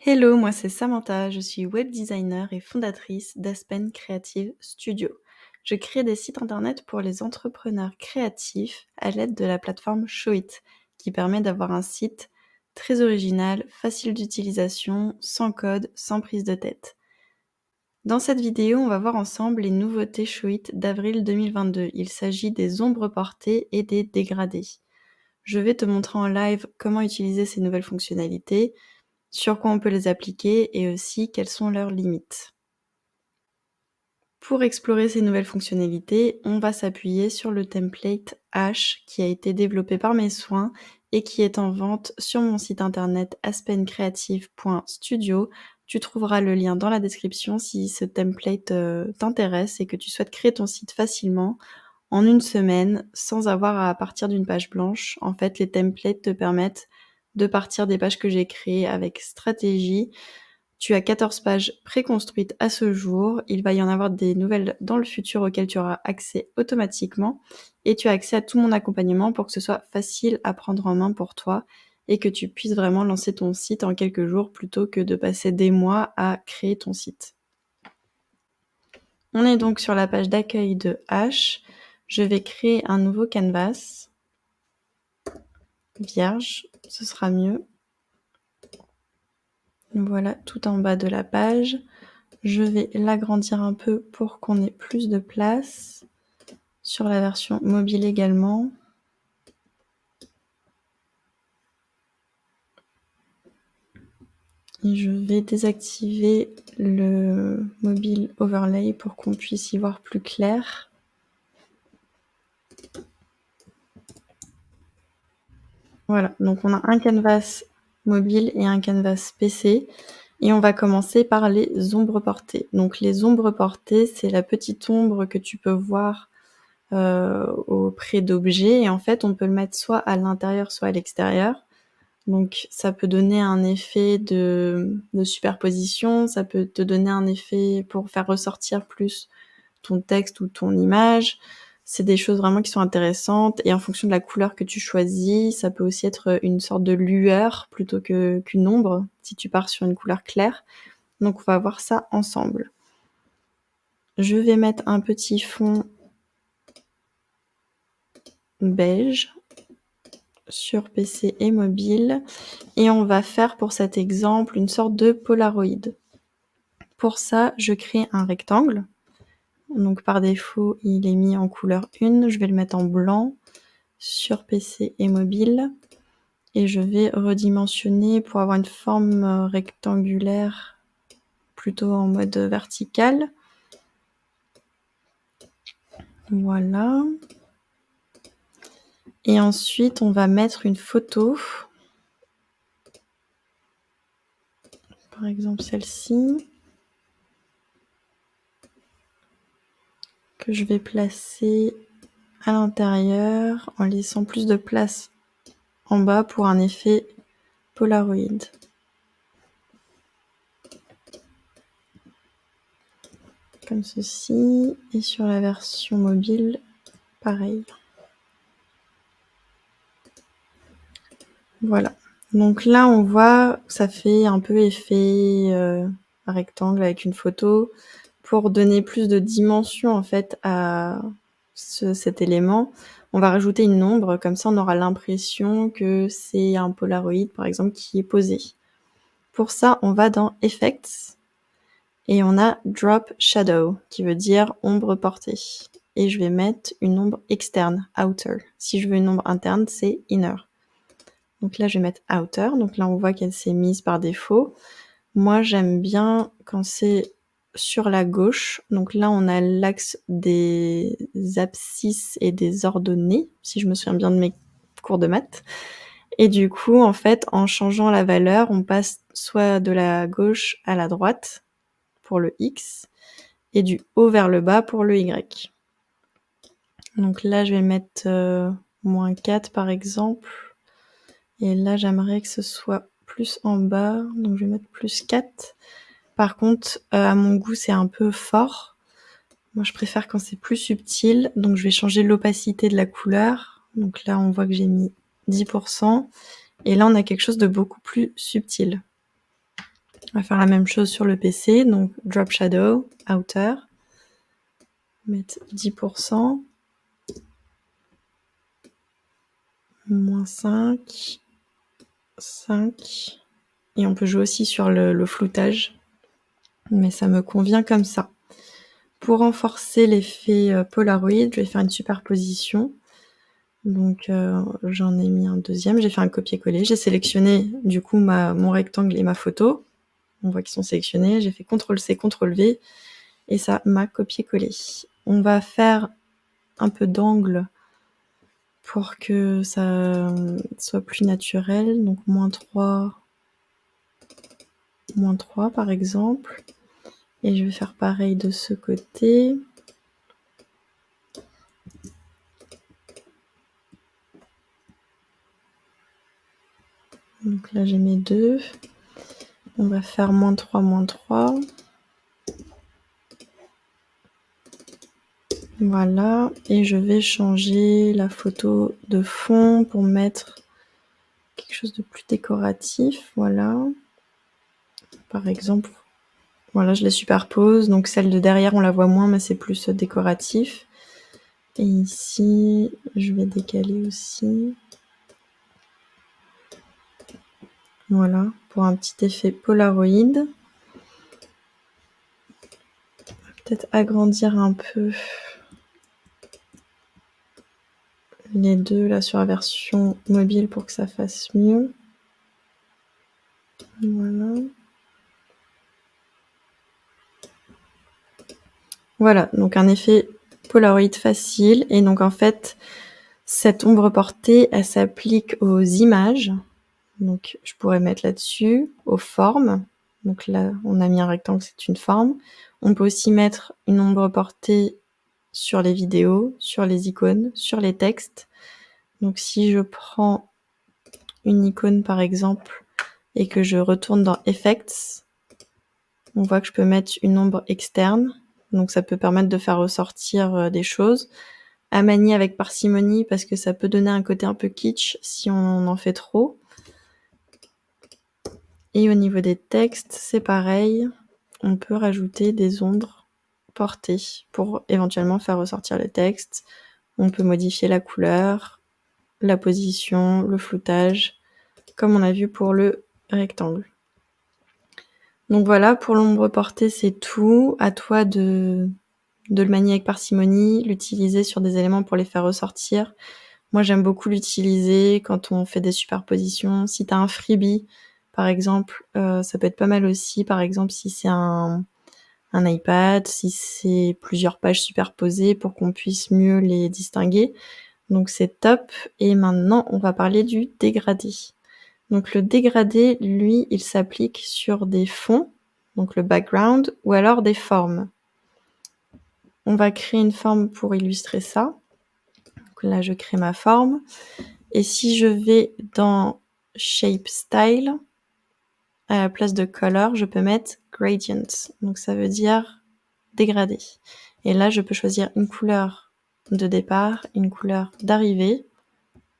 Hello, moi c'est Samantha, je suis web designer et fondatrice d'Aspen Creative Studio. Je crée des sites internet pour les entrepreneurs créatifs à l'aide de la plateforme Showit, qui permet d'avoir un site très original, facile d'utilisation, sans code, sans prise de tête. Dans cette vidéo, on va voir ensemble les nouveautés Showit d'avril 2022. Il s'agit des ombres portées et des dégradés. Je vais te montrer en live comment utiliser ces nouvelles fonctionnalités, sur quoi on peut les appliquer et aussi quelles sont leurs limites. Pour explorer ces nouvelles fonctionnalités, on va s'appuyer sur le template H qui a été développé par mes soins et qui est en vente sur mon site internet aspencreative.studio. Tu trouveras le lien dans la description si ce template t'intéresse et que tu souhaites créer ton site facilement en une semaine sans avoir à partir d'une page blanche. En fait, les templates te permettent de partir des pages que j'ai créées avec stratégie. Tu as 14 pages préconstruites à ce jour. Il va y en avoir des nouvelles dans le futur auxquelles tu auras accès automatiquement. Et tu as accès à tout mon accompagnement pour que ce soit facile à prendre en main pour toi et que tu puisses vraiment lancer ton site en quelques jours plutôt que de passer des mois à créer ton site. On est donc sur la page d'accueil de H. Je vais créer un nouveau canvas vierge, ce sera mieux. Voilà, tout en bas de la page. Je vais l'agrandir un peu pour qu'on ait plus de place. Sur la version mobile également. Et je vais désactiver le mobile overlay pour qu'on puisse y voir plus clair. Voilà, donc on a un canvas mobile et un canvas PC. Et on va commencer par les ombres portées. Donc les ombres portées, c'est la petite ombre que tu peux voir auprès d'objets. Et en fait, on peut le mettre soit à l'intérieur, soit à l'extérieur. Donc ça peut donner un effet de superposition, ça peut te donner un effet pour faire ressortir plus ton texte ou ton image. C'est des choses vraiment qui sont intéressantes et en fonction de la couleur que tu choisis, ça peut aussi être une sorte de lueur plutôt qu'une ombre si tu pars sur une couleur claire. Donc on va voir ça ensemble. Je vais mettre un petit fond beige sur PC et mobile et on va faire pour cet exemple une sorte de Polaroid. Pour ça, je crée un rectangle. Donc par défaut, il est mis en couleur 1. Je vais le mettre en blanc sur PC et mobile. Et je vais redimensionner pour avoir une forme rectangulaire plutôt en mode vertical. Voilà. Et ensuite, on va mettre une photo. Par exemple celle-ci. Que je vais placer à l'intérieur en laissant plus de place en bas pour un effet Polaroid. Comme ceci, et sur la version mobile, pareil. Voilà. Donc là, on voit que ça fait un peu effet rectangle avec une photo pour donner plus de dimension en fait à cet élément. On va rajouter une ombre, comme ça on aura l'impression que c'est un Polaroid par exemple qui est posé. Pour ça, on va dans Effects et on a Drop Shadow qui veut dire ombre portée. Et je vais mettre une ombre externe, outer. Si je veux une ombre interne, c'est inner. Donc là, je vais mettre outer. Donc là, on voit qu'elle s'est mise par défaut. Moi, j'aime bien quand c'est sur la gauche. Donc là, on a l'axe des abscisses et des ordonnées, si je me souviens bien de mes cours de maths. Et du coup, en fait, en changeant la valeur, on passe soit de la gauche à la droite pour le X et du haut vers le bas pour le Y. Donc là, je vais mettre -4 par exemple. Et là, j'aimerais que ce soit plus en bas, donc je vais mettre +4. Par contre, à mon goût, c'est un peu fort. Moi, je préfère quand c'est plus subtil, donc je vais changer l'opacité de la couleur. Donc là, on voit que j'ai mis 10%. Et là, on a quelque chose de beaucoup plus subtil. On va faire la même chose sur le PC, donc Drop Shadow, Outer, mettre 10%, moins 5, 5, et on peut jouer aussi sur le floutage, mais ça me convient comme ça. Pour renforcer l'effet Polaroid, je vais faire une superposition. Donc j'en ai mis un deuxième, j'ai fait un copier-coller, j'ai sélectionné du coup mon rectangle et ma photo. On voit qu'ils sont sélectionnés, j'ai fait CTRL-C, CTRL-V, et ça m'a copié-collé. On va faire un peu d'angle pour que ça soit plus naturel, donc -3 par exemple. Et je vais faire pareil de ce côté. Donc là j'ai mes deux. On va faire -3, -3. Voilà, et je vais changer la photo de fond pour mettre quelque chose de plus décoratif, voilà. Par exemple, voilà, je les superpose, donc celle de derrière on la voit moins, mais c'est plus décoratif. Et ici, je vais décaler aussi. Voilà, pour un petit effet Polaroid. Peut-être agrandir un peu les deux là sur la version mobile pour que ça fasse mieux. Voilà. Voilà, donc un effet Polaroid facile. Et donc en fait, cette ombre portée, elle s'applique aux images. Donc je pourrais mettre là-dessus, aux formes. Donc là, on a mis un rectangle, c'est une forme. On peut aussi mettre une ombre portée sur les vidéos, sur les icônes, sur les textes. Donc si je prends une icône par exemple et que je retourne dans Effects, on voit que je peux mettre une ombre externe. Donc ça peut permettre de faire ressortir des choses. À manier avec parcimonie parce que ça peut donner un côté un peu kitsch si on en fait trop. Et au niveau des textes, c'est pareil. On peut rajouter des ombres portées pour éventuellement faire ressortir les textes. On peut modifier la couleur, la position, le floutage, comme on a vu pour le rectangle. Donc voilà, pour l'ombre portée, c'est tout. À toi de le manier avec parcimonie, l'utiliser sur des éléments pour les faire ressortir. Moi, j'aime beaucoup l'utiliser quand on fait des superpositions. Si tu as un freebie, par exemple, ça peut être pas mal aussi. Par exemple, si c'est un iPad, si c'est plusieurs pages superposées pour qu'on puisse mieux les distinguer. Donc c'est top. Et maintenant, on va parler du dégradé. Donc le dégradé, lui, il s'applique sur des fonds, donc le background, ou alors des formes. On va créer une forme pour illustrer ça. Donc là, je crée ma forme. Et si je vais dans Shape Style, à la place de Color, je peux mettre Gradient. Donc ça veut dire dégradé. Et là, je peux choisir une couleur de départ, une couleur d'arrivée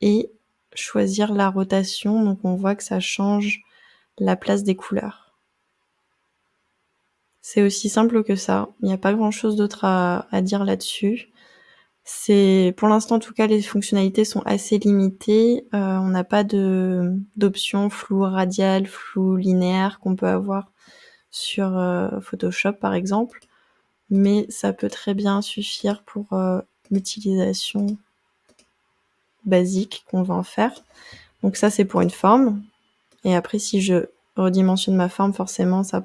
et choisir la rotation. Donc on voit que ça change la place des couleurs. C'est aussi simple que ça. Il n'y a pas grand-chose d'autre à dire là-dessus. Pour l'instant, en tout cas, les fonctionnalités sont assez limitées. On n'a pas d'options flou radial, flou linéaire qu'on peut avoir sur Photoshop, par exemple. Mais ça peut très bien suffire pour l'utilisation basique qu'on va en faire. Donc ça, c'est pour une forme. Et après, si je redimensionne ma forme, forcément, ça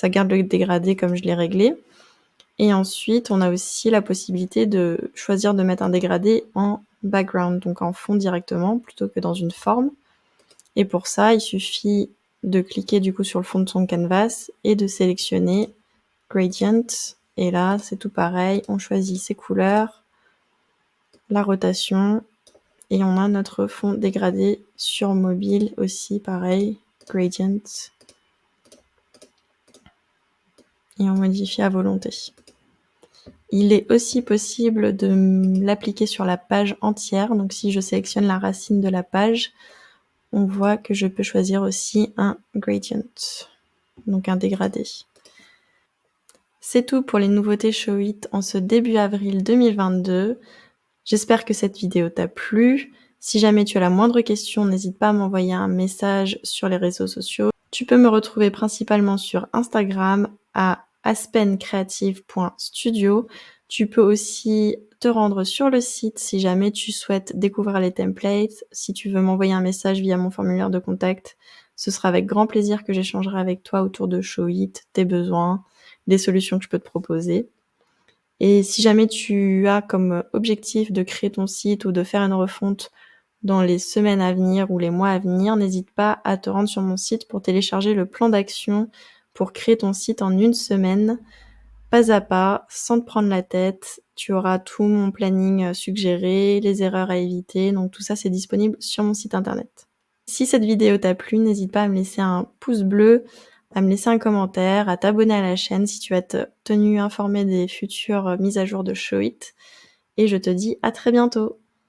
garde le dégradé comme je l'ai réglé. Et ensuite, on a aussi la possibilité de choisir de mettre un dégradé en background, donc en fond directement, plutôt que dans une forme. Et pour ça, il suffit de cliquer du coup sur le fond de son canvas et de sélectionner Gradient. Et là, c'est tout pareil, on choisit ses couleurs, la rotation, et on a notre fond dégradé sur mobile aussi, pareil, Gradient. Et on modifie à volonté. Il est aussi possible de l'appliquer sur la page entière. Donc si je sélectionne la racine de la page, on voit que je peux choisir aussi un gradient, donc un dégradé. C'est tout pour les nouveautés Showit en ce début avril 2022. J'espère que cette vidéo t'a plu. Si jamais tu as la moindre question, n'hésite pas à m'envoyer un message sur les réseaux sociaux. Tu peux me retrouver principalement sur Instagram à aspencreative.studio. Tu peux aussi te rendre sur le site si jamais tu souhaites découvrir les templates. Si tu veux m'envoyer un message via mon formulaire de contact, ce sera avec grand plaisir que j'échangerai avec toi autour de Showit, tes besoins, des solutions que je peux te proposer. Et si jamais tu as comme objectif de créer ton site ou de faire une refonte dans les semaines à venir ou les mois à venir, n'hésite pas à te rendre sur mon site pour télécharger le plan d'action pour créer ton site en 1 semaine, pas à pas, sans te prendre la tête. Tu auras tout mon planning suggéré, les erreurs à éviter, donc tout ça c'est disponible sur mon site internet. Si cette vidéo t'a plu, n'hésite pas à me laisser un pouce bleu, à me laisser un commentaire, à t'abonner à la chaîne si tu vas être tenu informé des futures mises à jour de Showit. Et je te dis à très bientôt.